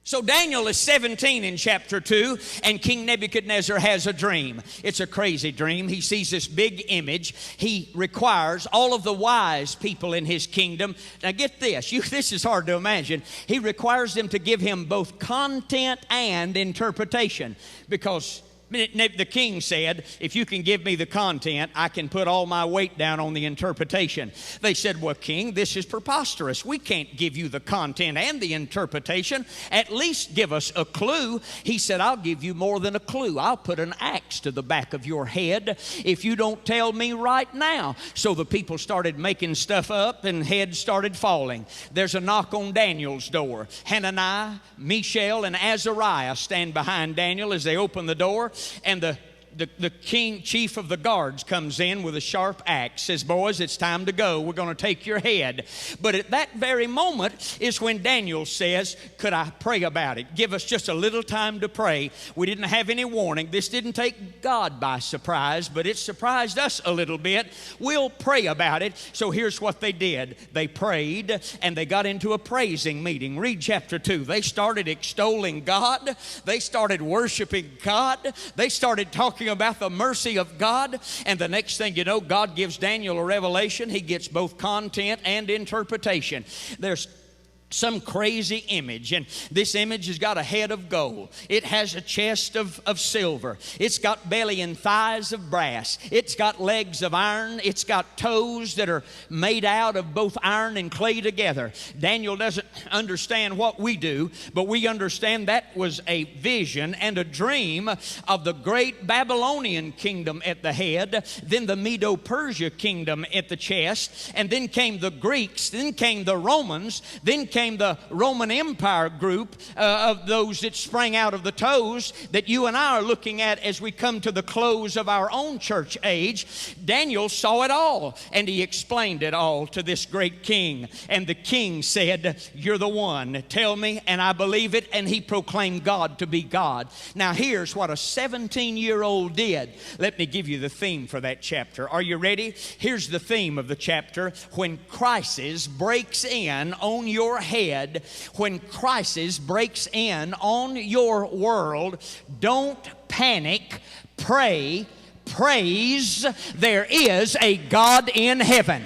So Daniel is 17 in chapter 2, and King Nebuchadnezzar has a dream. It's a crazy dream. He sees this big image. He requires all of the wise people in his kingdom. Now get this. This is hard to imagine. He requires them to give him both content and interpretation, because the king said, if you can give me the content, I can put all my weight down on the interpretation. They said, well, king, this is preposterous. We can't give you the content and the interpretation. At least give us a clue. He said, I'll give you more than a clue. I'll put an axe to the back of your head if you don't tell me right now. So the people started making stuff up, and heads started falling. There's a knock on Daniel's door. Hananiah, Mishael, and Azariah stand behind Daniel as they open the door. And the king, chief of the guards, comes in with a sharp axe, says, boys, it's time to go. We're going to take your head. But at that very moment is when Daniel says, could I pray about it? Give us just a little time to pray. We didn't have any warning. This didn't take God by surprise, but it surprised us a little bit. We'll pray about it. So here's what they did. They prayed, and they got into a praising meeting. Read chapter 2. They started extolling God. They started worshiping God. They started talking about the mercy of God, and the next thing you know, God gives Daniel a revelation. He gets both content and interpretation. There's some crazy image, and this image has got a head of gold. It has a chest of silver. It's got belly and thighs of brass. It's got legs of iron. It's got toes that are made out of both iron and clay together. Daniel doesn't understand what we do, but we understand that was a vision and a dream of the great Babylonian kingdom at the head, then the Medo-Persia kingdom at the chest, and then came the Greeks, then came the Romans, then came the Roman Empire group of those that sprang out of the toes that you and I are looking at as we come to the close of our own church age. Daniel saw it all, and he explained it all to this great king. And the king said, you're the one. Tell me, and I believe it. And he proclaimed God to be God. Now here's what a 17-year-old did. Let me give you the theme for that chapter. Are you ready? Here's the theme of the chapter. When crisis breaks in on your head, when crisis breaks in on your world, don't panic, pray, praise. There is a God in heaven.